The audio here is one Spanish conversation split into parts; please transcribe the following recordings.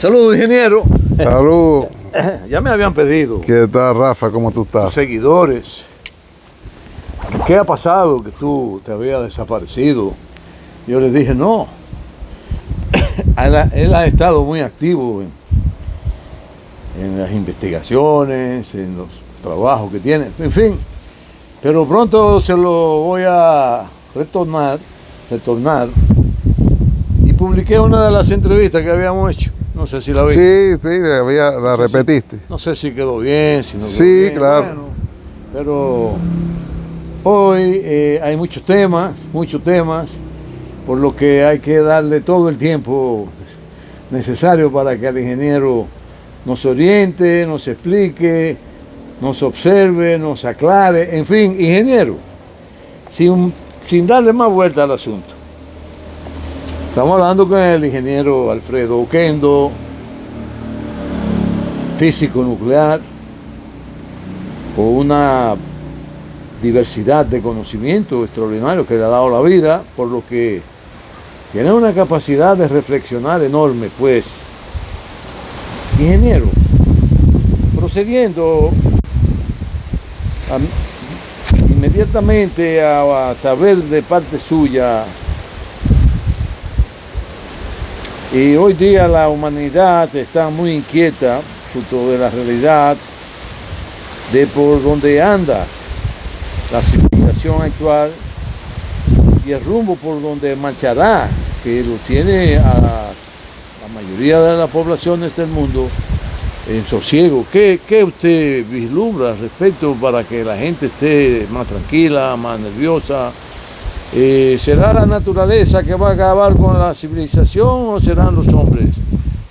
Saludos, ingeniero. Saludos. Ya me habían pedido ¿Qué tal, Rafa? ¿Cómo tú los estás? seguidores. ¿Qué ha pasado? Que tú te habías desaparecido. Yo les dije, no. Él ha estado muy activo en las investigaciones, en los trabajos que tiene, en fin. Pero pronto se lo voy a retornar. Y publiqué una de las entrevistas que habíamos hecho. No sé si la viste. Sí, la repetiste. No sé si quedó bien, si no quedó Sí, bien, claro. bueno, pero hoy hay muchos temas, por lo que hay que darle todo el tiempo necesario para que el ingeniero nos oriente, nos explique, nos observe, nos aclare, en fin, ingeniero, sin darle más vuelta al asunto. Estamos hablando con el ingeniero Alfredo Oquendo, físico nuclear, con una diversidad de conocimientos extraordinarios que le ha dado la vida, por lo que tiene una capacidad de reflexionar enorme, pues. Ingeniero, procediendo inmediatamente a saber de parte suya, y hoy día la humanidad está muy inquieta, fruto de la realidad de por donde anda la civilización actual y el rumbo por donde marchará, que lo tiene a la mayoría de las poblaciones del mundo en sosiego. ¿Qué usted vislumbra al respecto para que la gente esté más tranquila, más nerviosa? ¿Será la naturaleza que va a acabar con la civilización o serán los hombres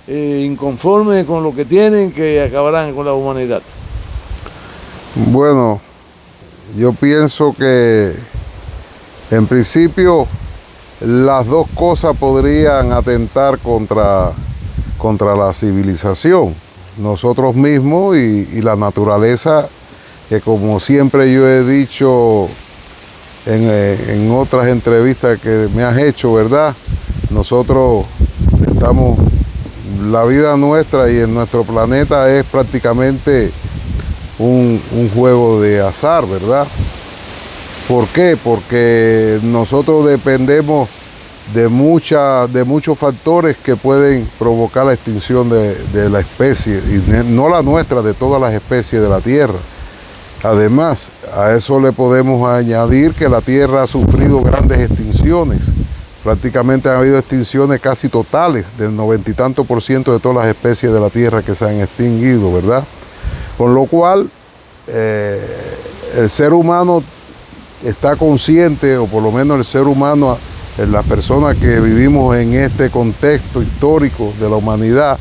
inconformes con lo que tienen que acabarán con la humanidad? Bueno, yo pienso que en principio las dos cosas podrían atentar contra la civilización, nosotros mismos y la naturaleza, que como siempre yo he dicho en otras entrevistas que me has hecho, ¿verdad? Nosotros estamos, la vida nuestra y en nuestro planeta es prácticamente un juego de azar, ¿verdad? ¿Por qué? Porque nosotros dependemos de muchos factores que pueden provocar la extinción de la especie, y no la nuestra, de todas las especies de la Tierra. Además, a eso le podemos añadir que la Tierra ha sufrido grandes extinciones. Prácticamente han habido extinciones casi totales, del 90 y tanto % de todas las especies de la Tierra que se han extinguido, ¿verdad? Con lo cual, el ser humano está consciente, o por lo menos el ser humano, las personas que vivimos en este contexto histórico de la humanidad,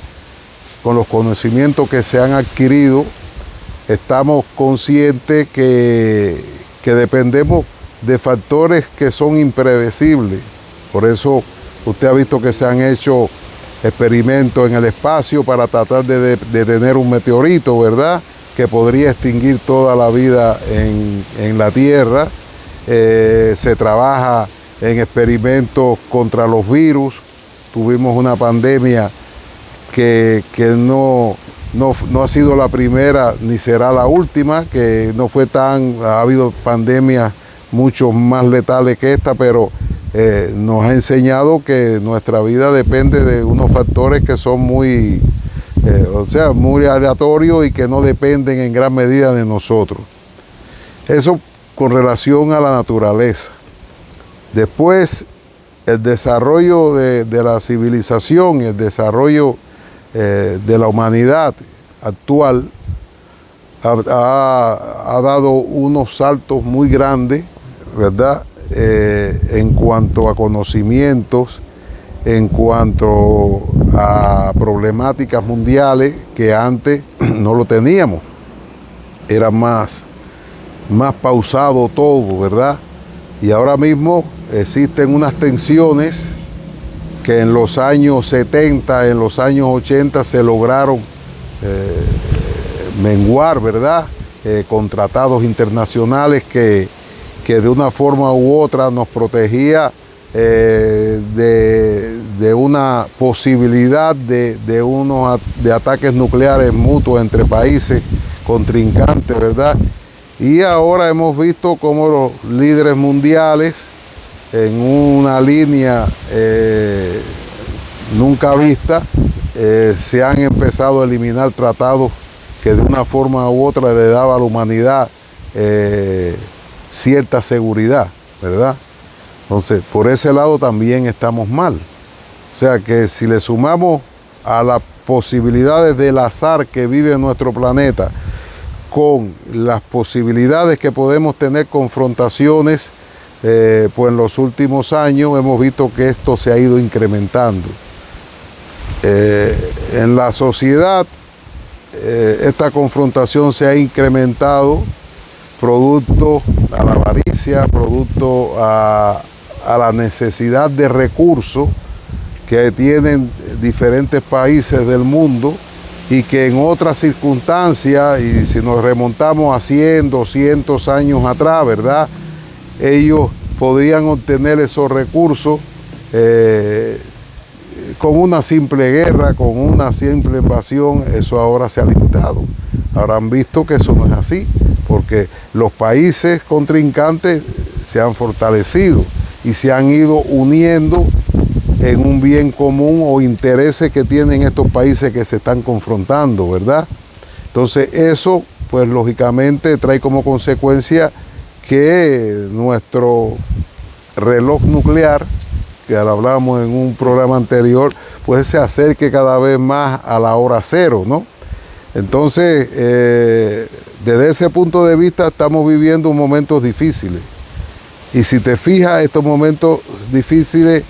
con los conocimientos que se han adquirido, estamos conscientes que dependemos de factores que son impredecibles. Por eso usted ha visto que se han hecho experimentos en el espacio para tratar de detener un meteorito, ¿verdad?, que podría extinguir toda la vida en la Tierra. Se trabaja en experimentos contra los virus. Tuvimos una pandemia que no ha sido la primera ni será la última, que no fue ha habido pandemias mucho más letales que esta, pero nos ha enseñado que nuestra vida depende de unos factores que son muy aleatorios y que no dependen en gran medida de nosotros. Eso con relación a la naturaleza. Después, el desarrollo de la civilización y el desarrollo de la humanidad actual ha dado unos saltos muy grandes, ¿verdad?, en cuanto a conocimientos, en cuanto a problemáticas mundiales que antes no lo teníamos. Era más pausado todo, ¿verdad? Y ahora mismo existen unas tensiones que en los años 70, en los años 80 se lograron menguar, ¿verdad? Con tratados internacionales que de una forma u otra nos protegía de una posibilidad de ataques nucleares mutuos entre países contrincantes, ¿verdad? Y ahora hemos visto cómo los líderes mundiales, en una línea nunca vista, se han empezado a eliminar tratados que de una forma u otra le daba a la humanidad cierta seguridad, ¿verdad? Entonces, por ese lado también estamos mal. O sea que si le sumamos a las posibilidades del azar que vive en nuestro planeta, con las posibilidades que podemos tener confrontaciones, pues en los últimos años hemos visto que esto se ha ido incrementando. En la sociedad, esta confrontación se ha incrementado producto a la avaricia, producto a la necesidad de recursos que tienen diferentes países del mundo y que en otras circunstancias, y si nos remontamos a 100, 200 años atrás, ¿verdad? Ellos podrían obtener esos recursos con una simple guerra, con una simple invasión. Eso ahora se ha limitado. Ahora han visto que eso no es así, porque los países contrincantes se han fortalecido y se han ido uniendo en un bien común o intereses que tienen estos países que se están confrontando, ¿verdad? Entonces eso, pues lógicamente trae como consecuencia que nuestro reloj nuclear, que lo hablábamos en un programa anterior, pues se acerque cada vez más a la hora cero, ¿no? Entonces, desde ese punto de vista estamos viviendo momentos difíciles. Y si te fijas, estos momentos difíciles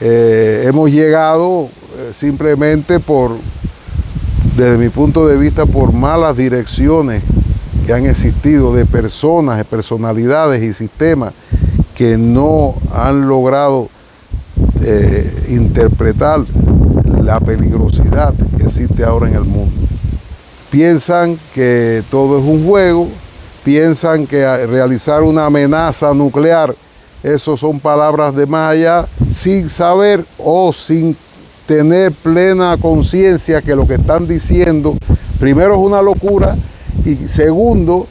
hemos llegado simplemente desde mi punto de vista, por malas direcciones que han existido de personas, de personalidades y sistemas que no han logrado interpretar la peligrosidad que existe ahora en el mundo. Piensan que todo es un juego, piensan que realizar una amenaza nuclear, eso son palabras de más allá, sin saber o sin tener plena conciencia que lo que están diciendo, primero es una locura y segundo,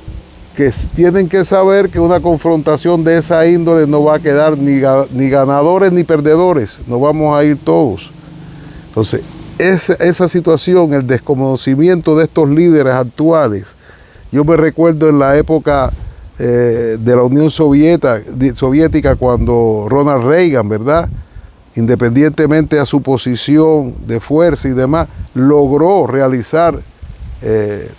que tienen que saber que una confrontación de esa índole no va a quedar ni ganadores ni perdedores, nos vamos a ir todos. Entonces, esa situación, el desconocimiento de estos líderes actuales, yo me recuerdo en la época de la Unión Soviética cuando Ronald Reagan, ¿verdad?, independientemente a su posición de fuerza y demás, logró realizar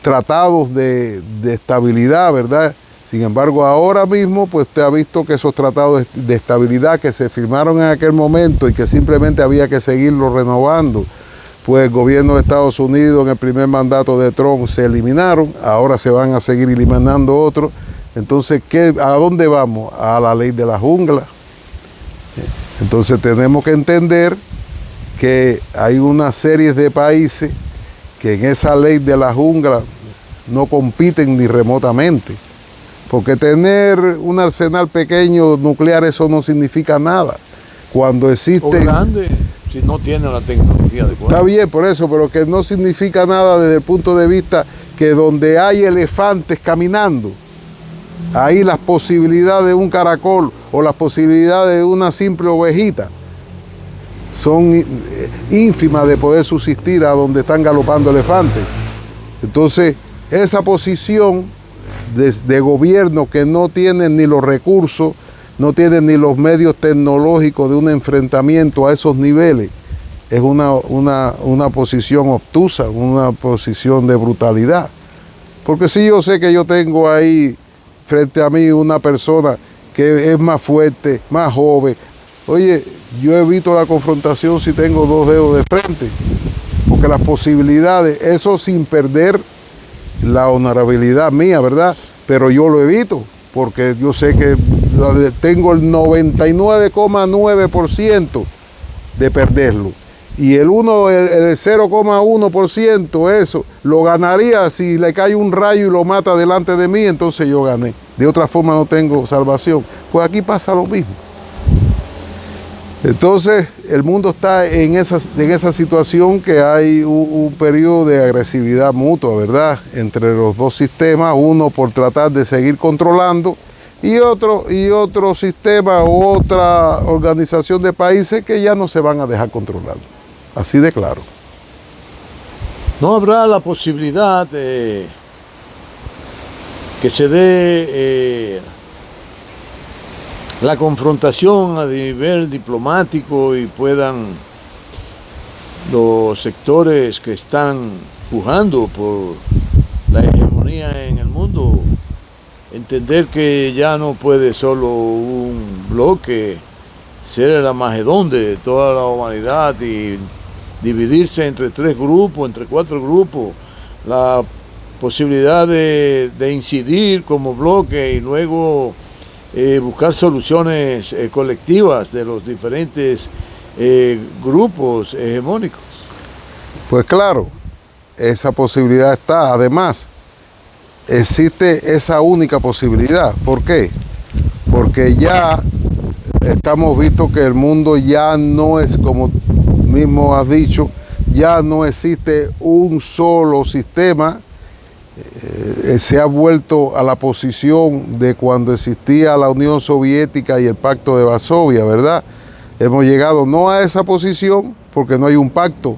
tratados de estabilidad, ¿verdad? Sin embargo, ahora mismo, pues usted ha visto que esos tratados de estabilidad que se firmaron en aquel momento y que simplemente había que seguirlos renovando, pues el gobierno de Estados Unidos en el primer mandato de Trump se eliminaron, ahora se van a seguir eliminando otros. Entonces, ¿a dónde vamos? A la ley de la jungla. Entonces tenemos que entender que hay una serie de países que en esa ley de la jungla no compiten ni remotamente. Porque tener un arsenal pequeño nuclear, eso no significa nada. Cuando existe... O grande, si no tiene la tecnología adecuada. Está bien, por eso, pero que no significa nada desde el punto de vista que donde hay elefantes caminando, ahí las posibilidades de un caracol o las posibilidades de una simple ovejita son ínfimas de poder subsistir a donde están galopando elefantes. Entonces, esa posición de gobierno que no tienen ni los recursos, no tienen ni los medios tecnológicos de un enfrentamiento a esos niveles, es una posición obtusa, una posición de brutalidad. Porque si yo sé que yo tengo ahí frente a mí una persona que es más fuerte, más joven, oye, yo evito la confrontación si tengo dos dedos de frente, porque las posibilidades, eso sin perder la honorabilidad mía, ¿verdad? Pero yo lo evito, porque yo sé que tengo el 99,9% de perderlo. Y el 0,1%, eso, lo ganaría si le cae un rayo y lo mata delante de mí, entonces yo gané. De otra forma no tengo salvación. Pues aquí pasa lo mismo. Entonces, el mundo está en esa situación que hay un periodo de agresividad mutua, ¿verdad?, entre los dos sistemas, uno por tratar de seguir controlando y otro sistema u otra organización de países que ya no se van a dejar controlar. Así de claro. ¿No habrá la posibilidad que se dé la confrontación a nivel diplomático y puedan los sectores que están pujando por la hegemonía en el mundo entender que ya no puede solo un bloque ser el Armagedón de toda la humanidad y dividirse entre 3 grupos, entre 4 grupos, la posibilidad de incidir como bloque y luego buscar soluciones colectivas de los diferentes grupos hegemónicos? Pues claro, esa posibilidad está. Además, existe esa única posibilidad. ¿Por qué? Porque ya estamos visto que el mundo ya no es, como mismo has dicho, ya no existe un solo sistema. Se ha vuelto a la posición de cuando existía la Unión Soviética y el Pacto de Varsovia, ¿verdad? Hemos llegado no a esa posición porque no hay un pacto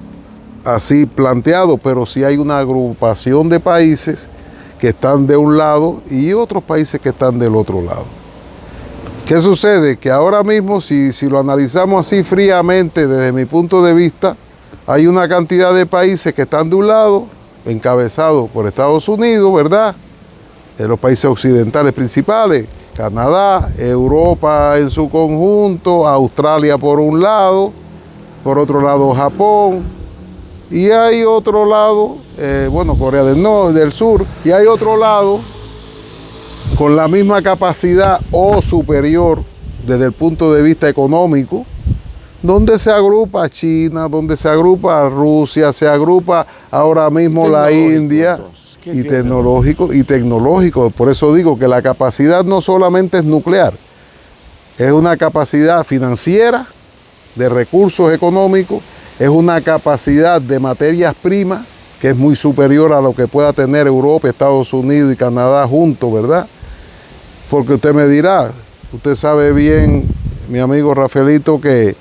así planteado, pero sí hay una agrupación de países que están de un lado y otros países que están del otro lado. ¿Qué sucede? Que ahora mismo, si lo analizamos así fríamente desde mi punto de vista, hay una cantidad de países que están de un lado, encabezados por Estados Unidos, ¿verdad?, los países occidentales principales, Canadá, Europa en su conjunto, Australia por un lado, por otro lado Japón, y hay otro lado, Corea del Norte, del Sur, y hay otro lado con la misma capacidad o superior desde el punto de vista económico, donde se agrupa China, donde se agrupa Rusia, se agrupa ahora mismo la India, y tecnológico. Por eso digo que la capacidad no solamente es nuclear, es una capacidad financiera, de recursos económicos, es una capacidad de materias primas que es muy superior a lo que pueda tener Europa, Estados Unidos y Canadá juntos, ¿verdad? Porque usted me dirá, usted sabe bien, mi amigo Rafaelito, que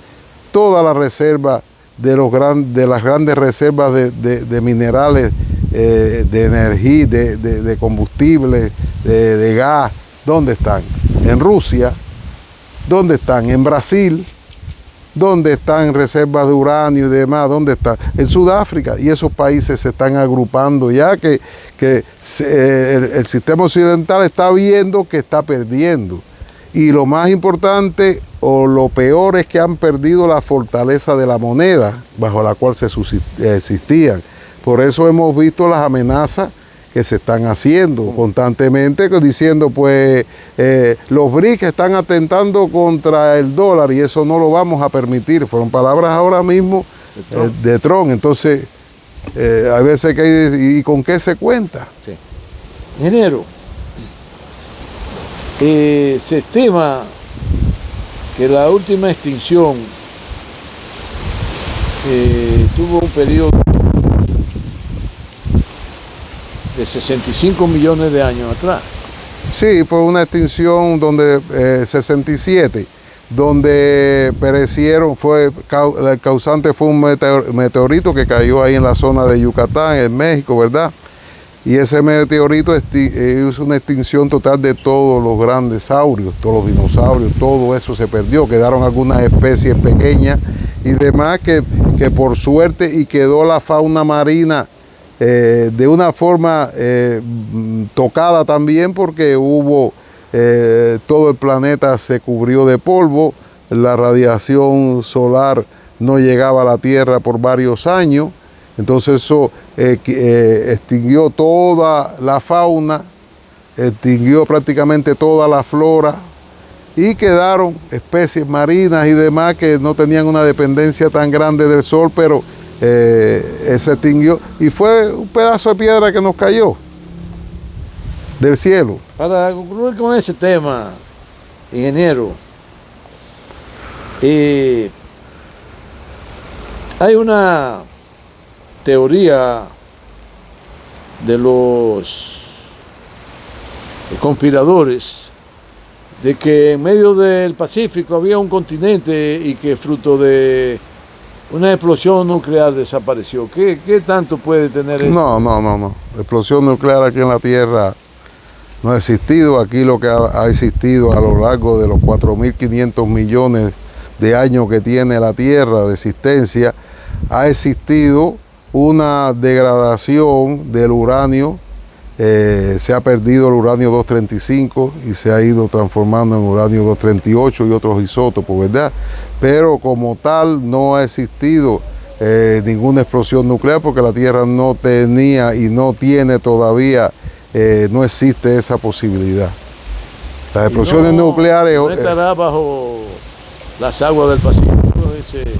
toda la reserva de las grandes reservas de minerales, de energía, de combustible, de gas, ¿dónde están? En Rusia. ¿Dónde están? En Brasil. ¿Dónde están reservas de uranio y demás? ¿Dónde están? En Sudáfrica. Y esos países se están agrupando ya que el sistema occidental está viendo que está perdiendo. Y lo más importante o lo peor es que han perdido la fortaleza de la moneda bajo la cual se existían. Por eso hemos visto las amenazas que se están haciendo constantemente, diciendo pues los BRICS están atentando contra el dólar y eso no lo vamos a permitir. Fueron palabras ahora mismo de Trump. Entonces, hay veces que ¿y con qué se cuenta? Sí. Ingeniero, se estima que la última extinción tuvo un periodo de 65 millones de años atrás. Sí, fue una extinción donde 67, donde perecieron, el causante fue un meteorito que cayó ahí en la zona de Yucatán, en México, ¿verdad? Y ese meteorito hizo una extinción total de todos los grandes saurios, todos los dinosaurios, todo eso se perdió. Quedaron algunas especies pequeñas y demás que por suerte, y quedó la fauna marina de una forma tocada también, porque todo el planeta se cubrió de polvo, la radiación solar no llegaba a la Tierra por varios años, entonces eso extinguió toda la fauna, extinguió prácticamente toda la flora, y quedaron especies marinas y demás que no tenían una dependencia tan grande del sol, pero se extinguió y fue un pedazo de piedra que nos cayó del cielo. Para concluir con ese tema, ingeniero, Hay una teoría de los conspiradores de que en medio del Pacífico había un continente y que fruto de una explosión nuclear desapareció. ¿Qué tanto puede tener eso? No. Explosión nuclear aquí en la Tierra no ha existido. Aquí lo que ha existido a lo largo de los 4.500 millones de años que tiene la Tierra de existencia, ha existido una degradación del uranio. Se ha perdido el uranio 235 y se ha ido transformando en uranio 238 y otros isótopos, ¿verdad? Pero como tal no ha existido ninguna explosión nuclear porque la Tierra no tenía y no tiene todavía, no existe esa posibilidad. Las explosiones nucleares... ¿No estará bajo las aguas del Pacífico?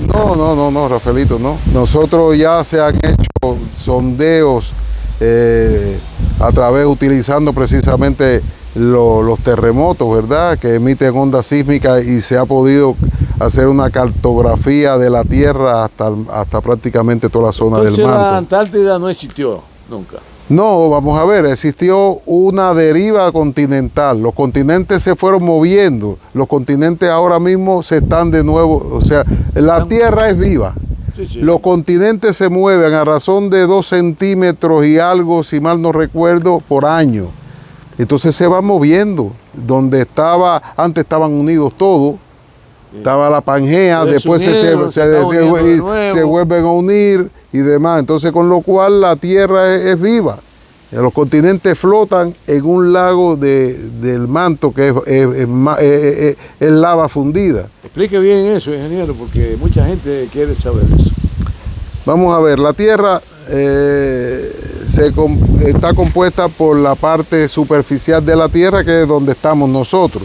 No, Rafaelito, no. Nosotros ya se han hecho sondeos a través, utilizando precisamente los terremotos, ¿verdad?, que emiten ondas sísmicas, y se ha podido hacer una cartografía de la Tierra hasta prácticamente toda la zona del manto. La Antártida no existió nunca. No, vamos a ver, existió una deriva continental, los continentes se fueron moviendo, los continentes ahora mismo se están de nuevo, o sea, la Tierra es viva. Sí. Los continentes se mueven a razón de 2 centímetros y algo, si mal no recuerdo, por año. Entonces se van moviendo. Donde antes estaban unidos todos, estaba la Pangea, después se vuelven a unir y demás. Entonces, con lo cual la Tierra es viva. Los continentes flotan en un lago del manto que es lava fundida. Explique bien eso, ingeniero, porque mucha gente quiere saber eso. Vamos a ver, la Tierra está compuesta por la parte superficial de la Tierra, que es donde estamos nosotros.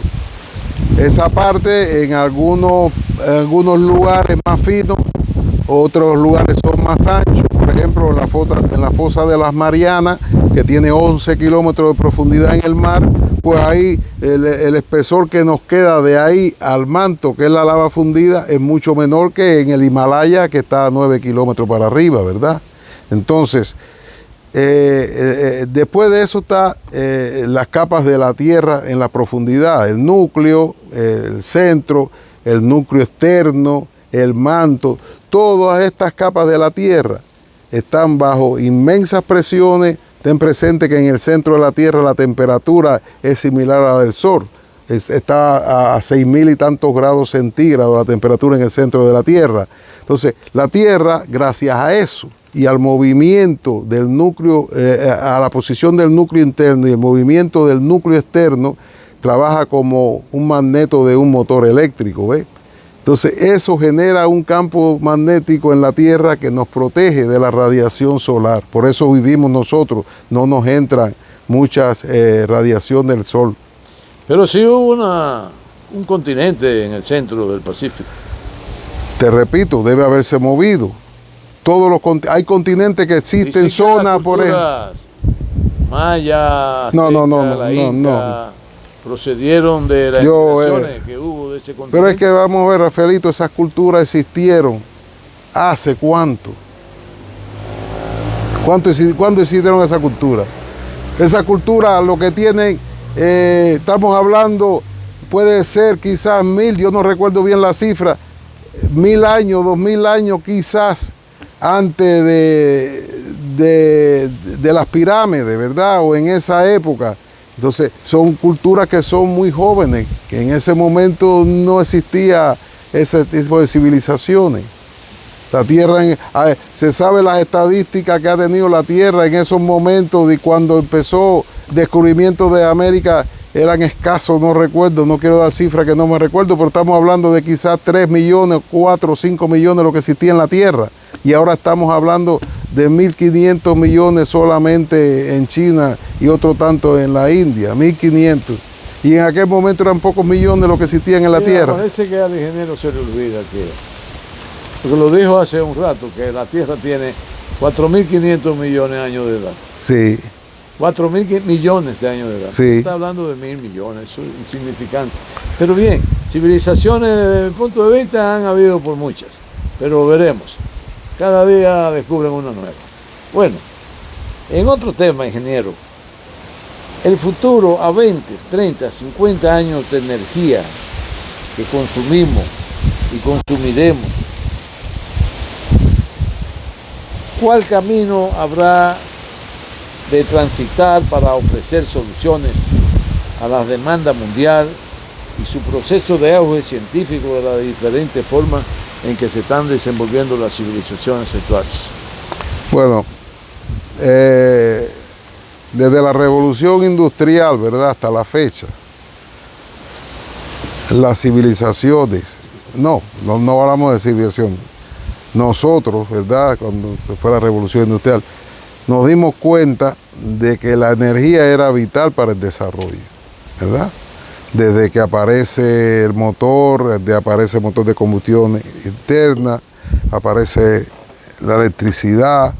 Esa parte en algunos lugares más finos, otros lugares son más anchos. Por ejemplo, en la fosa de las Marianas, que tiene 11 kilómetros de profundidad en el mar, pues ahí el espesor que nos queda de ahí al manto, que es la lava fundida, es mucho menor que en el Himalaya, que está a 9 kilómetros para arriba, ¿verdad? Entonces, después de eso está las capas de la Tierra en la profundidad, el núcleo, el centro, el núcleo externo, el manto. Todas estas capas de la Tierra están bajo inmensas presiones. Ten presente que en el centro de la Tierra la temperatura es similar a la del Sol. Está a 6.000 y tantos grados centígrados la temperatura en el centro de la Tierra. Entonces, la Tierra, gracias a eso y al movimiento del núcleo, a la posición del núcleo interno y el movimiento del núcleo externo, trabaja como un magneto de un motor eléctrico, ¿ves? Entonces, eso genera un campo magnético en la Tierra que nos protege de la radiación solar. Por eso vivimos nosotros, no nos entran muchas radiación del Sol. Pero sí hubo un continente en el centro del Pacífico. Te repito, debe haberse movido. Hay continentes que existen, zonas, por ejemplo. Maya, Inca, procedieron de las migraciones que hubo de ese continente. Pero es que vamos a ver, Rafaelito, esas culturas existieron ¿hace cuánto? ¿Cuándo existieron esa cultura? Esa cultura lo que tienen, estamos hablando, puede ser quizás 1000, yo no recuerdo bien la cifra, 1000 años, 2000 años quizás antes de las pirámides, ¿verdad? O en esa época. Entonces, son culturas que son muy jóvenes, que en ese momento no existía ese tipo de civilizaciones. La Tierra, se sabe las estadísticas que ha tenido la Tierra en esos momentos, de cuando empezó el descubrimiento de América, eran escasos, no recuerdo, no quiero dar cifras que no me recuerdo, pero estamos hablando de quizás 3 millones, 4 o 5 millones lo que existía en la Tierra. Y ahora estamos hablando de 1.500 millones solamente en China y otro tanto en la India, 1.500. Y en aquel momento eran pocos millones lo que existían en la Tierra. Parece que al ingeniero se le olvida porque lo dijo hace un rato, que la Tierra tiene 4.500 millones de años de edad. Sí. 4.000 millones de años de edad. Sí. Está hablando de 1.000 millones, eso es insignificante. Pero bien, civilizaciones desde mi punto de vista han habido por muchas, pero veremos. Cada día descubren una nueva. Bueno, en otro tema, ingeniero, el futuro a 20, 30, 50 años de energía que consumimos y consumiremos, ¿cuál camino habrá de transitar para ofrecer soluciones a la demanda mundial y su proceso de auge científico de las diferentes formas en que se están desenvolviendo las civilizaciones actuales? Bueno, desde la revolución industrial, ¿verdad?, hasta la fecha, las civilizaciones, no hablamos de civilización, nosotros, ¿verdad?, cuando se fue la revolución industrial, nos dimos cuenta de que la energía era vital para el desarrollo, ¿verdad? Desde que aparece el motor de combustión interna, aparece la electricidad,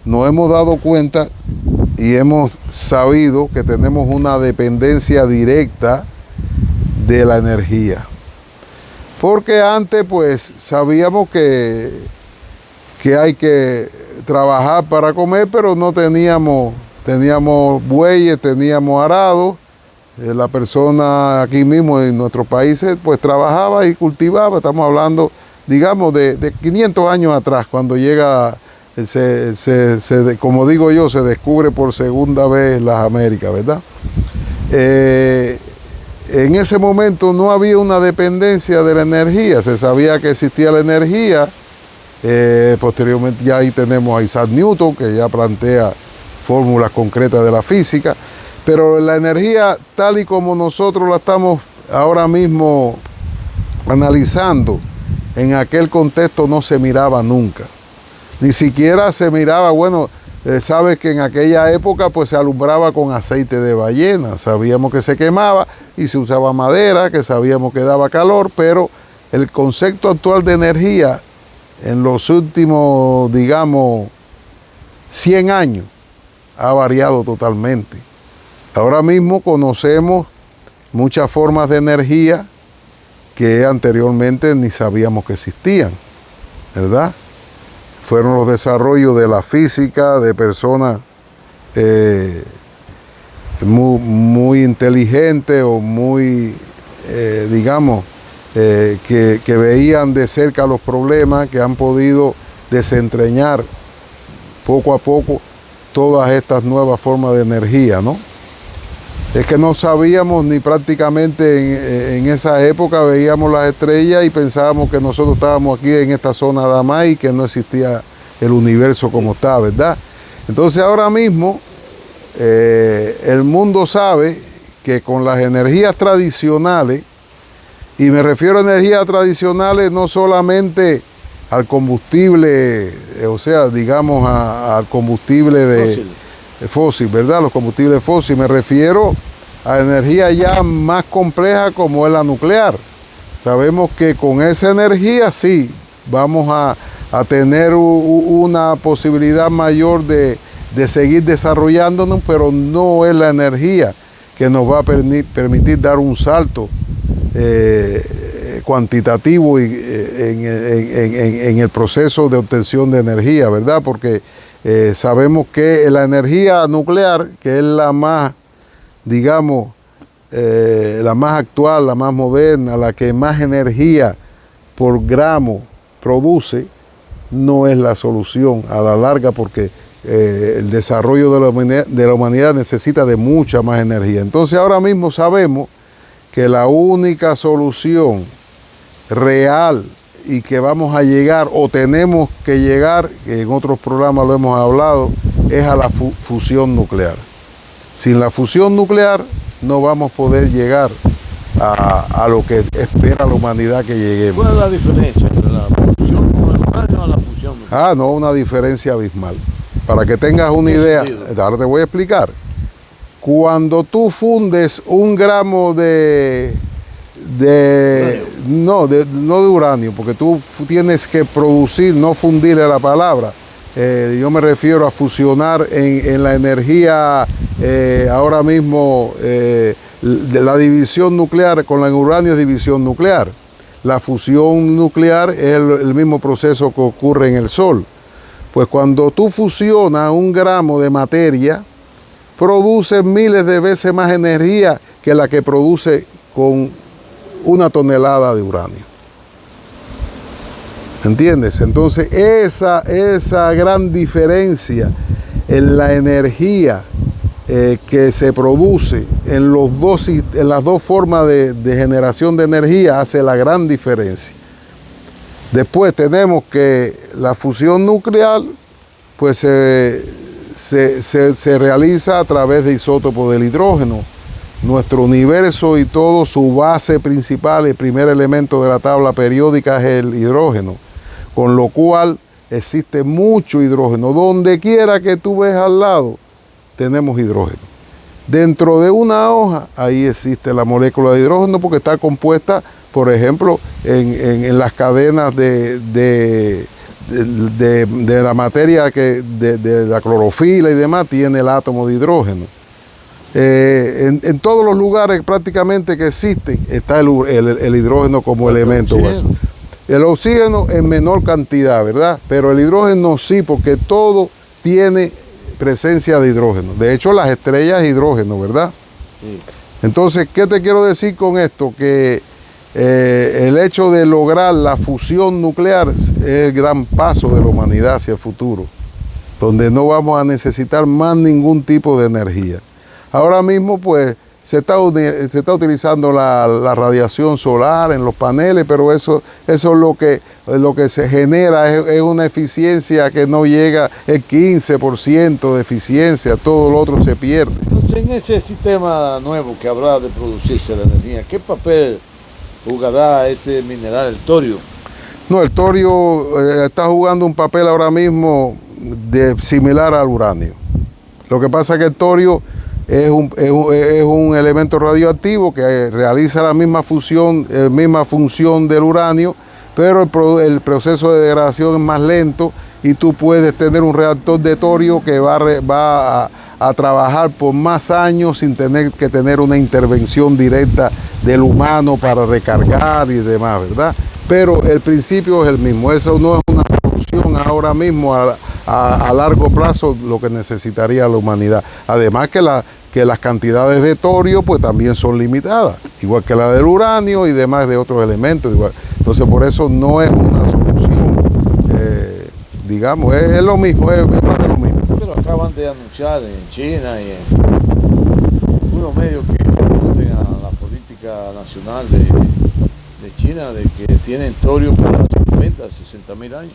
nos hemos dado cuenta y hemos sabido que tenemos una dependencia directa de la energía. Porque antes pues sabíamos que hay que trabajar para comer, pero no teníamos bueyes, teníamos arados. La persona aquí mismo en nuestros países pues trabajaba y cultivaba. Estamos hablando, digamos, de 500 años atrás, cuando llega, como digo yo, se descubre por segunda vez las Américas, ¿verdad? En ese momento no había una dependencia de la energía, se sabía que existía la energía. Posteriormente ya ahí tenemos a Isaac Newton, que ya plantea fórmulas concretas de la física, pero la energía tal y como nosotros la estamos ahora mismo analizando, en aquel contexto no se miraba nunca. Ni siquiera se miraba, bueno, sabes que en aquella época pues se alumbraba con aceite de ballena, sabíamos que se quemaba y se usaba madera, que sabíamos que daba calor, pero el concepto actual de energía en los últimos, digamos, 100 años ha variado totalmente. Ahora mismo conocemos muchas formas de energía que anteriormente ni sabíamos que existían, ¿verdad? Fueron los desarrollos de la física, de personas muy inteligentes o muy, digamos, que veían de cerca los problemas, que han podido desentrañar poco a poco todas estas nuevas formas de energía, ¿no? Es que no sabíamos ni prácticamente en esa época veíamos las estrellas y pensábamos que nosotros estábamos aquí en esta zona de Amay y que no existía el universo como está, ¿verdad? Entonces ahora mismo el mundo sabe que con las energías tradicionales, y me refiero a energías tradicionales no solamente al combustible, o sea, digamos al combustible fósil, ¿verdad? Los combustibles fósiles, me refiero a energía ya más compleja como es la nuclear. Sabemos que con esa energía sí vamos a tener una posibilidad mayor de seguir desarrollándonos, pero no es la energía que nos va a permitir dar un salto cuantitativo en el proceso de obtención de energía, ¿verdad? Porque sabemos que la energía nuclear, que es la más, digamos, la más actual, la más moderna, la que más energía por gramo produce, no es la solución a la larga, porque el desarrollo de la humanidad necesita de mucha más energía. Entonces ahora mismo sabemos que la única solución real y que vamos a llegar o tenemos que llegar, que en otros programas lo hemos hablado, es a la fusión nuclear. Sin la fusión nuclear no vamos a poder llegar a lo que espera la humanidad que lleguemos. ¿Cuál es la diferencia entre la fusión con el uranio y la fusión nuclear? No, una diferencia abismal. Para que tengas una idea, ahora te voy a explicar. Cuando tú fundes un gramo no de uranio, porque tú tienes que producir, no fundirle la palabra, yo me refiero a fusionar en la energía ahora mismo, de la división nuclear, con el uranio es división nuclear. La fusión nuclear es el mismo proceso que ocurre en el Sol. Pues cuando tú fusionas 1 gramo de materia, produce miles de veces más energía que la que produce con 1 tonelada de uranio. ¿Entiendes? Entonces esa gran diferencia en la energía que se produce en las dos formas de generación de energía hace la gran diferencia. Después tenemos que la fusión nuclear pues se realiza a través de isótopos del hidrógeno. Nuestro universo y todo, su base principal, el primer elemento de la tabla periódica es el hidrógeno, con lo cual existe mucho hidrógeno. Donde quiera que tú ves al lado, tenemos hidrógeno. Dentro de una hoja, ahí existe la molécula de hidrógeno porque está compuesta, por ejemplo, en las cadenas de la materia, de la clorofila y demás, tiene el átomo de hidrógeno. En todos los lugares prácticamente que existen está el hidrógeno como elemento. El oxígeno en menor cantidad, ¿verdad? Pero el hidrógeno sí, porque todo tiene presencia de hidrógeno. De hecho, las estrellas es hidrógeno, ¿verdad? Sí. Entonces, ¿qué te quiero decir con esto? Que el hecho de lograr la fusión nuclear es el gran paso de la humanidad hacia el futuro, donde no vamos a necesitar más ningún tipo de energía. Ahora mismo, pues, se está utilizando la radiación solar en los paneles, pero eso es lo que se genera, es una eficiencia que no llega el 15% de eficiencia, todo lo otro se pierde. Entonces, en ese sistema nuevo que habrá de producirse la energía, ¿qué papel jugará este mineral, el torio? No, el torio está jugando un papel ahora mismo similar al uranio. Lo que pasa es que el torio es un elemento radioactivo que realiza la misma función del uranio, pero el proceso de degradación es más lento y tú puedes tener un reactor de torio que va a trabajar por más años sin tener que tener una intervención directa del humano para recargar y demás, ¿verdad? Pero el principio es el mismo. Eso no es una solución ahora mismo a largo plazo lo que necesitaría la humanidad. Además que las cantidades de torio pues también son limitadas, igual que la del uranio y demás de otros elementos. Igual. Entonces por eso no es una solución, digamos, es lo mismo, es más de lo mismo. Pero acaban de anunciar en China y en algunos medios que responden a la política nacional de China de que tienen torio para 50, 60 mil años.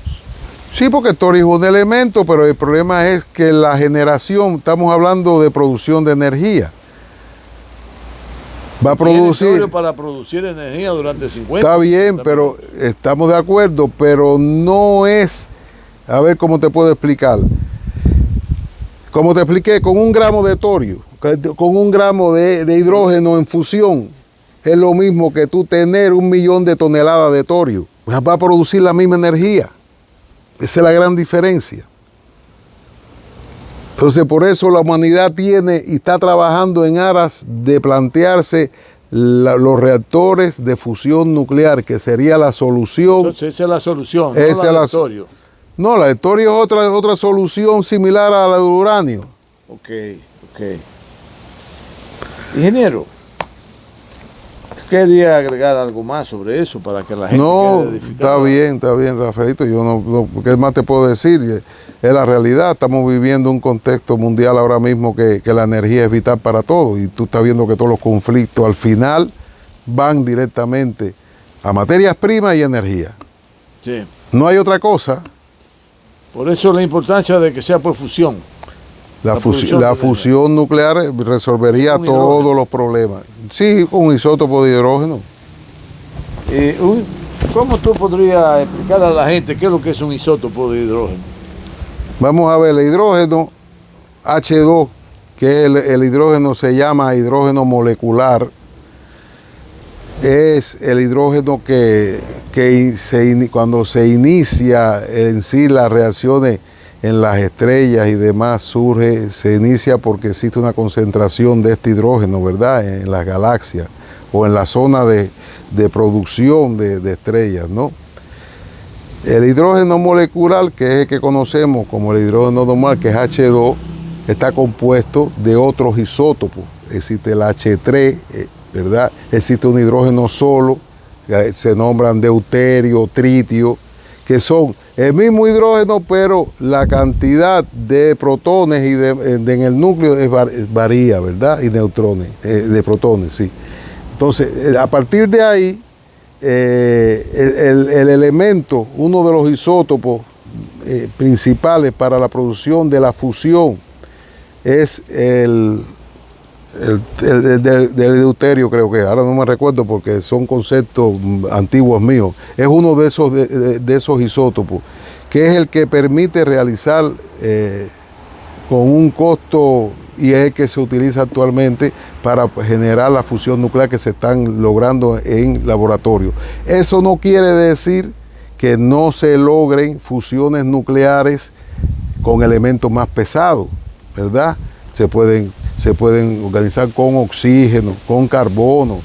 Sí, porque el torio es un elemento, pero el problema es que la generación, estamos hablando de producción de energía. Va a producir... torio para producir energía durante 50. Está bien, pero estamos de acuerdo, pero no es... A ver cómo te puedo explicar. Como te expliqué, con 1 gramo de torio, con 1 gramo de hidrógeno en fusión, es lo mismo que tú tener 1 millón de toneladas de torio. Va a producir la misma energía. Esa es la gran diferencia. Entonces, por eso la humanidad tiene y está trabajando en aras de plantearse los reactores de fusión nuclear, que sería la solución. Entonces, esa es la solución, esa no la del torio. No, la del torio es otra solución similar a la del uranio. Ok. Ingeniero, ¿quería agregar algo más sobre eso para que la gente quede edificada? Está bien, Rafaelito. Yo no, ¿qué más te puedo decir? Es la realidad. Estamos viviendo un contexto mundial ahora mismo que la energía es vital para todos. Y tú estás viendo que todos los conflictos al final van directamente a materias primas y energía. Sí. No hay otra cosa. Por eso la importancia de que sea por fusión. La fusión nuclear resolvería todos los problemas. Sí, con un isótopo de hidrógeno. ¿Cómo tú podrías explicar a la gente qué es lo que es un isótopo de hidrógeno? Vamos a ver, el hidrógeno H2, que el hidrógeno se llama hidrógeno molecular, es el hidrógeno que cuando se inicia en sí las reacciones en las estrellas y demás se inicia porque existe una concentración de este hidrógeno, ¿verdad?, en las galaxias o en la zona de producción de estrellas, ¿no? El hidrógeno molecular, que es el que conocemos como el hidrógeno normal, que es H2, está compuesto de otros isótopos. Existe el H3, ¿verdad? Existe un hidrógeno solo, se nombran deuterio, tritio, que son el mismo hidrógeno, pero la cantidad de protones en el núcleo varía, ¿verdad? Y neutrones, de protones, sí. Entonces, a partir de ahí, el elemento, uno de los isótopos principales para la producción de la fusión es el del deuterio, creo que, ahora no me recuerdo porque son conceptos antiguos míos. Es uno de esos isótopos, que es el que permite realizar con un costo, y es el que se utiliza actualmente para generar la fusión nuclear que se están logrando en laboratorio. Eso no quiere decir que no se logren fusiones nucleares con elementos más pesados, ¿verdad? Se pueden organizar con oxígeno, con carbono,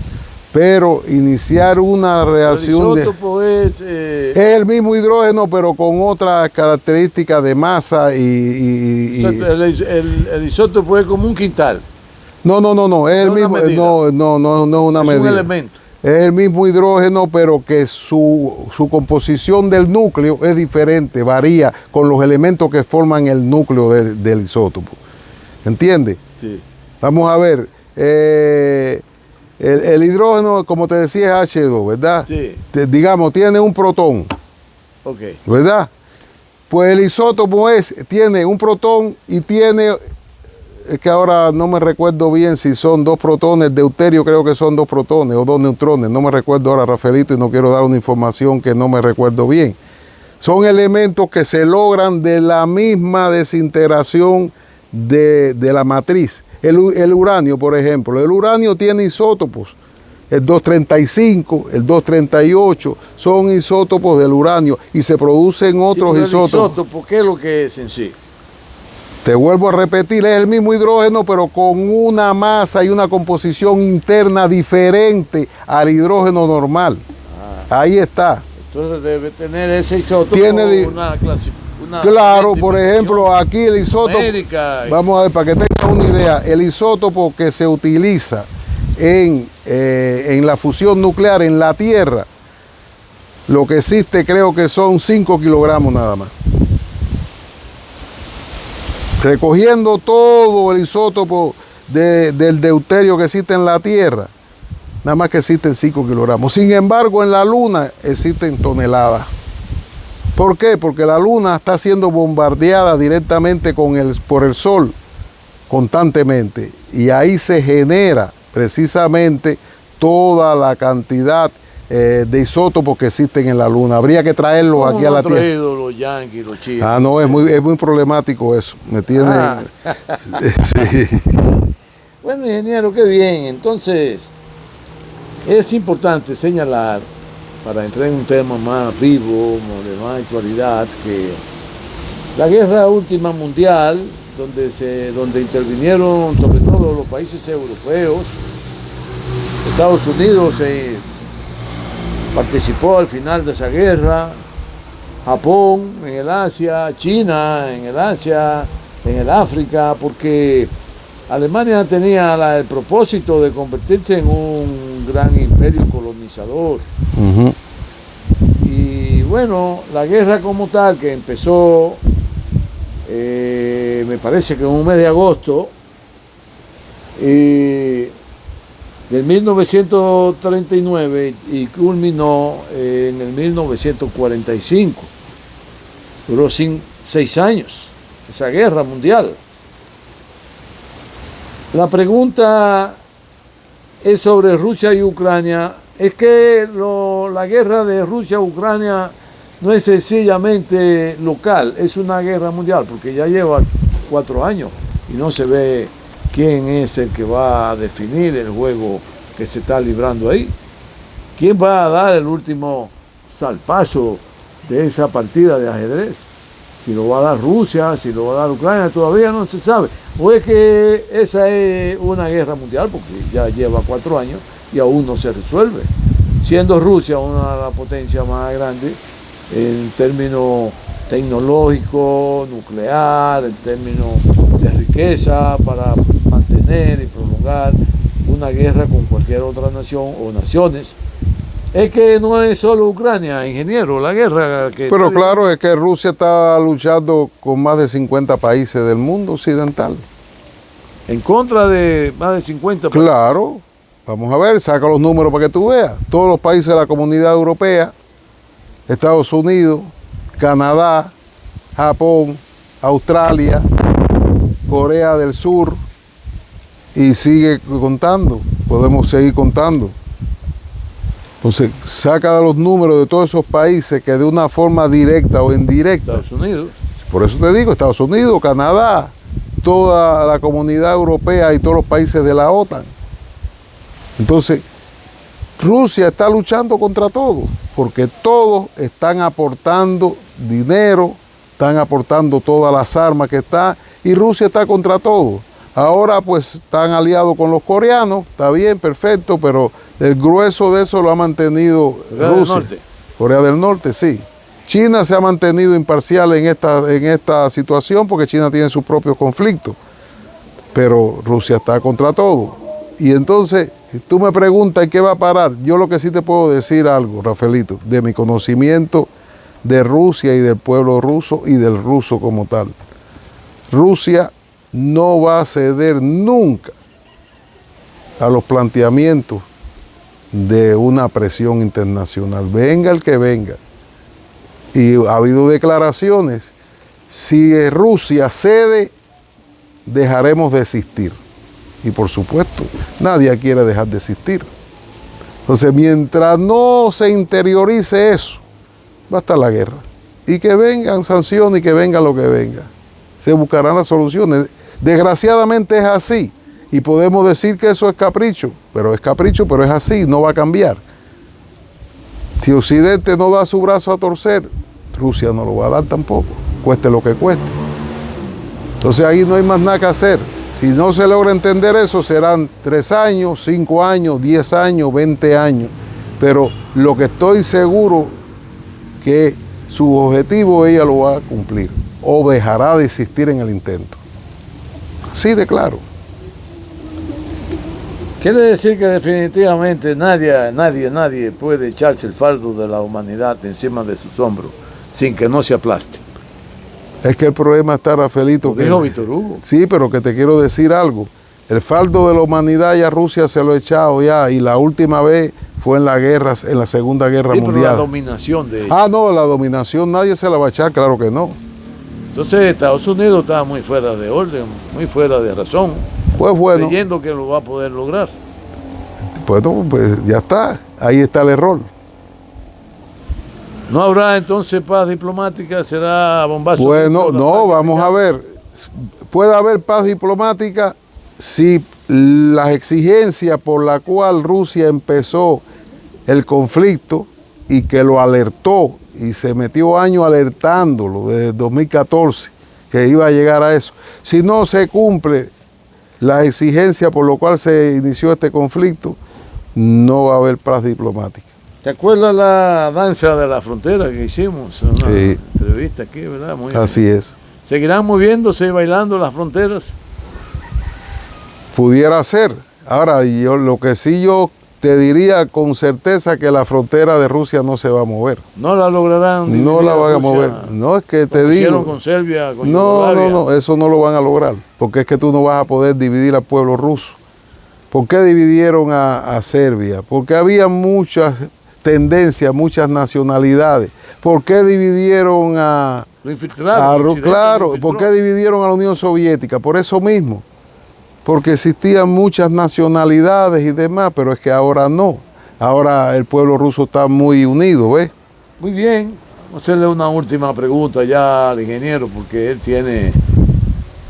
pero iniciar una reacción el isótopo es el mismo hidrógeno, pero con otras características de masa y el isótopo es como un quintal. No, es el mismo, no es una medida. Es un elemento. Es el mismo hidrógeno, pero que su composición del núcleo es diferente, varía con los elementos que forman el núcleo del isótopo. ¿Entiendes? Sí. Vamos a ver, el hidrógeno, como te decía, es H2, ¿verdad? Sí. Digamos, tiene un protón, Okay. ¿verdad? Pues el isótopo tiene un protón y tiene, es que ahora no me recuerdo bien si son 2 protones, deuterio creo que son 2 protones o 2 neutrones, no me recuerdo ahora, Rafaelito, y no quiero dar una información que no me recuerdo bien. Son elementos que se logran de la misma desintegración de la matriz. El uranio, por ejemplo, el uranio tiene isótopos, el 235, el 238, son isótopos del uranio y se producen otros isótopos. ¿El isótopo qué es lo que es en sí? Te vuelvo a repetir, es el mismo hidrógeno, pero con una masa y una composición interna diferente al hidrógeno normal. Ahí está. Entonces debe tener ese isótopo una clasificación. Claro, por ejemplo, aquí el isótopo, vamos a ver, para que tengan una idea, el isótopo que se utiliza en la fusión nuclear en la Tierra, lo que existe creo que son 5 kilogramos nada más. Recogiendo todo el isótopo del deuterio que existe en la Tierra, nada más que existen 5 kilogramos. Sin embargo, en la Luna existen toneladas. ¿Por qué? Porque la Luna está siendo bombardeada directamente por el Sol constantemente y ahí se genera precisamente toda la cantidad de isótopos que existen en la Luna. Habría que traerlos aquí a la Tierra. Los yanquis, los chinos. No, es muy problemático eso. Me tiene. Sí. Bueno, ingeniero, qué bien. Entonces, es importante señalar, para entrar en un tema más vivo, de más actualidad, que la guerra última mundial, donde intervinieron sobre todo los países europeos, Estados Unidos participó al final de esa guerra, Japón en el Asia, China en el Asia, en el África, porque Alemania tenía el propósito de convertirse en un gran imperio colonizador. Uh-huh. Y bueno, la guerra como tal, que empezó, me parece que en un mes de agosto, del 1939 y culminó en el 1945. Duró 6 años esa guerra mundial. La pregunta es sobre Rusia y Ucrania. Es que la guerra de Rusia-Ucrania no es sencillamente local, es una guerra mundial, porque ya lleva 4 años y no se ve quién es el que va a definir el juego que se está librando ahí. ¿Quién va a dar el último salpazo de esa partida de ajedrez? Si lo va a dar Rusia, si lo va a dar Ucrania, todavía no se sabe. O es que esa es una guerra mundial, porque ya lleva 4 años y aún no se resuelve. Siendo Rusia una de las potencias más grandes en términos tecnológicos, nuclear, en términos de riqueza, para mantener y prolongar una guerra con cualquier otra nación o naciones. Es que no es solo Ucrania, ingeniero, la guerra que... Pero claro, es que Rusia está luchando con más de 50 países del mundo occidental. En contra de más de 50 países. Claro, vamos a ver, saca los números para que tú veas. Todos los países de la Comunidad Europea, Estados Unidos, Canadá, Japón, Australia, Corea del Sur, y sigue contando, podemos seguir contando. Entonces, saca los números de todos esos países que de una forma directa o indirecta. Estados Unidos. Por eso te digo, Estados Unidos, Canadá, toda la Comunidad Europea y todos los países de la OTAN. Entonces, Rusia está luchando contra todos, porque todos están aportando dinero, están aportando todas las armas que están, y Rusia está contra todos. Ahora pues están aliados con los coreanos, está bien, perfecto, pero el grueso de eso lo ha mantenido Rusia. Corea del Norte, sí. China se ha mantenido imparcial en esta situación porque China tiene sus propios conflictos, pero Rusia está contra todo. Y entonces, tú me preguntas ¿en qué va a parar? Yo lo que sí te puedo decir algo, Rafaelito, de mi conocimiento de Rusia y del pueblo ruso y del ruso como tal. Rusia no va a ceder nunca a los planteamientos de una presión internacional, venga el que venga. Y ha habido declaraciones, si Rusia cede, dejaremos de existir. Y por supuesto, nadie quiere dejar de existir. Entonces, mientras no se interiorice eso, va a estar la guerra. Y que vengan sanciones y que venga lo que venga. Se buscarán las soluciones. Desgraciadamente es así. Y podemos decir que eso es capricho, pero es así, no va a cambiar. Si Occidente no da su brazo a torcer, Rusia no lo va a dar tampoco, cueste lo que cueste. Entonces ahí no hay más nada que hacer. Si no se logra entender eso, serán 3 años, 5 años, 10 años, 20 años. Pero lo que estoy seguro que su objetivo ella lo va a cumplir o dejará de existir en el intento. Así de claro. Quiere decir que definitivamente nadie puede echarse el fardo de la humanidad encima de sus hombros sin que no se aplaste. Es que el problema está, Rafaelito. Lo dijo Víctor Hugo. Sí, pero que te quiero decir algo. El fardo de la humanidad ya Rusia se lo ha echado ya, y la última vez fue en la guerra, en la Segunda Guerra Mundial. Pero la dominación de ellos. Ah, no, la dominación nadie se la va a echar, claro que no. Entonces Estados Unidos está muy fuera de orden, muy fuera de razón. Pues bueno. Creyendo que lo va a poder lograr. Pues ya está, ahí está el error. ¿No habrá entonces paz diplomática? ¿Será bombazo? Bueno, no, vamos a ver. Puede haber paz diplomática si las exigencias por la cual Rusia empezó el conflicto y que lo alertó y se metió años alertándolo desde 2014 que iba a llegar a eso. Si no se cumple la exigencia por lo cual se inició este conflicto, no va a haber paz diplomática. ¿Te acuerdas la danza de la frontera que hicimos? Una entrevista aquí, ¿verdad? Muy así bien. Es. ¿Seguirán moviéndose y bailando las fronteras? Pudiera ser. Ahora, lo que sí yo te diría con certeza que la frontera de Rusia no se va a mover. No la lograrán. No la van a mover. No, es que te digo. Hicieron con Serbia, con no, eso no lo van a lograr. Porque es que tú no vas a poder dividir al pueblo ruso. ¿Por qué dividieron a Serbia? Porque había muchas tendencias, muchas nacionalidades. ¿Por qué dividieron a... Lo infiltraron. Claro, ¿por qué dividieron a la Unión Soviética? Por eso mismo. Porque existían muchas nacionalidades y demás, pero es que ahora no. Ahora el pueblo ruso está muy unido, ¿ves? Muy bien. Vamos a hacerle una última pregunta ya al ingeniero, porque él tiene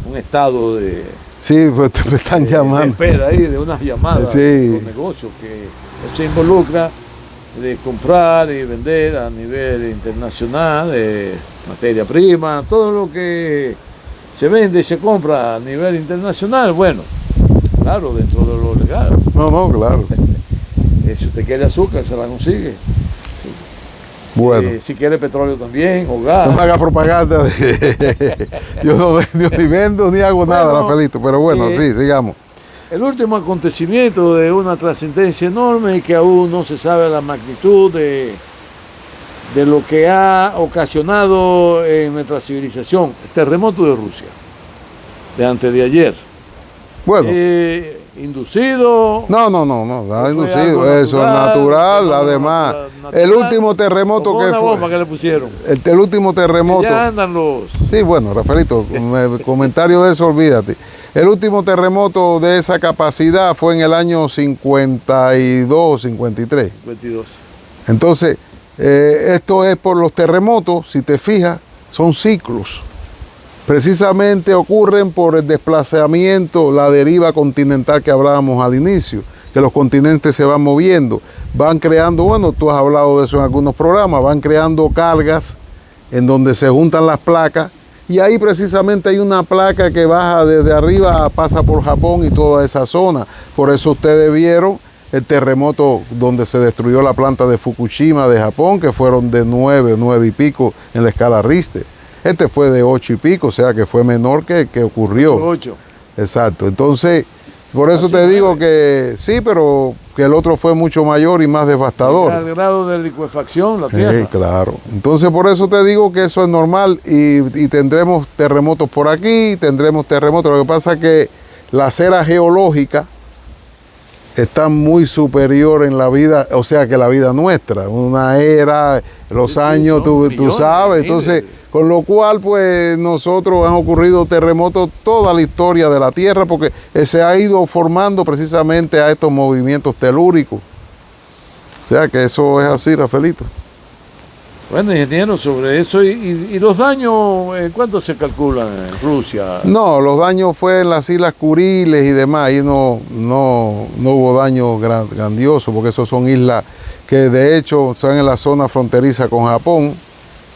un estado de... Sí, pues me están llamando. De espera ahí, de unas llamadas de los negocios que él se involucra de comprar y vender a nivel internacional materia prima, todo lo que se vende y se compra a nivel internacional, bueno, claro, dentro de lo legal. No, claro. Si usted quiere azúcar, se la consigue. Bueno. Si quiere petróleo también, o gas. No me haga propaganda. Yo no ni vendo ni hago nada, Rafaelito. Pero bueno, sí, sigamos. El último acontecimiento de una trascendencia enorme y que aún no se sabe la magnitud de lo que ha ocasionado en nuestra civilización, el terremoto de Rusia, de antes de ayer. Bueno. Inducido. No, nada inducido. Eso es natural. Además, el último terremoto que una fue. bomba que le pusieron. El último terremoto. Que ya andan los. Sí, bueno, Rafaelito, comentario de eso, olvídate. El último terremoto de esa capacidad fue en el año 52, 53. 52. Entonces, esto es por los terremotos, si te fijas, son ciclos. Precisamente ocurren por el desplazamiento, la deriva continental que hablábamos al inicio, que los continentes se van moviendo, van creando, bueno, tú has hablado de eso en algunos programas, van creando cargas en donde se juntan las placas, y ahí precisamente hay una placa que baja desde arriba, pasa por Japón y toda esa zona. Por eso ustedes vieron el terremoto donde se destruyó la planta de Fukushima de Japón, que fueron de 9 y pico en la escala Richter. Este fue de 8 y pico, o sea que fue menor que ocurrió. 8. Exacto. Entonces, por eso te digo que sí, pero que el otro fue mucho mayor y más devastador. El grado de licuefacción, la tierra. Claro. Entonces, por eso te digo que eso es normal y tendremos terremotos por aquí, tendremos terremotos. Lo que pasa es que la cera geológica está muy superior en la vida, o sea que la vida nuestra, una era, los años, tú sabes, entonces, con lo cual pues nosotros han ocurrido terremotos toda la historia de la Tierra porque se ha ido formando precisamente a estos movimientos telúricos. O sea que eso es así, Rafaelito. Bueno, ingeniero, sobre eso, y los daños, ¿cuánto se calculan en Rusia? No, los daños fue en las Islas Kuriles y demás, ahí no hubo daños grandiosos, porque esos son islas que de hecho están en la zona fronteriza con Japón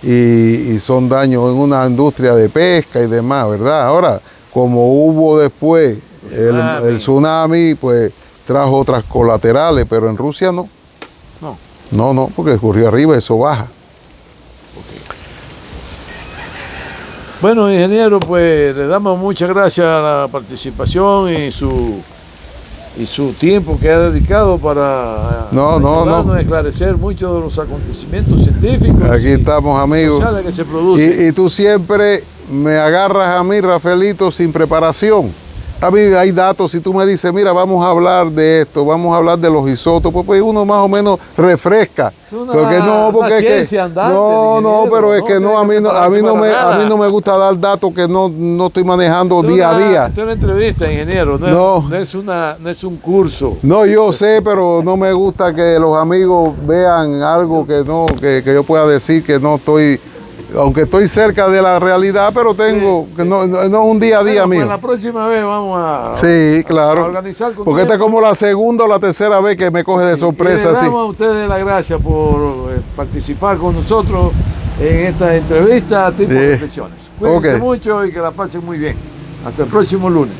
y son daños en una industria de pesca y demás, ¿verdad? Ahora, como hubo después el tsunami, pues trajo otras colaterales, pero en Rusia no. No, porque ocurrió arriba, eso baja. Bueno, ingeniero, pues le damos muchas gracias a la participación y su tiempo que ha dedicado para ayudarnos a esclarecer muchos de los acontecimientos científicos. Aquí estamos, amigos. Sociales que se producen. Y tú siempre me agarras a mí, Rafaelito, sin preparación. A mí hay datos, si tú me dices, mira, vamos a hablar de esto, vamos a hablar de los isótopos, pues uno más o menos refresca. Porque es que pero es que no, a mí no me gusta dar datos que no estoy manejando día a día. Esto es una entrevista, ingeniero, no es un curso. No, yo sé, pero no me gusta que los amigos vean algo que yo pueda decir que no estoy, aunque estoy cerca de la realidad, pero tengo, que no es un día a día mío. Pues la próxima vez vamos a organizar con porque esta es como la segunda o la tercera vez que me coge de sorpresa. Le damos a ustedes las gracias por participar con nosotros en esta entrevista tipo de reflexiones. Cuídense mucho y que la pasen muy bien. Hasta el próximo lunes.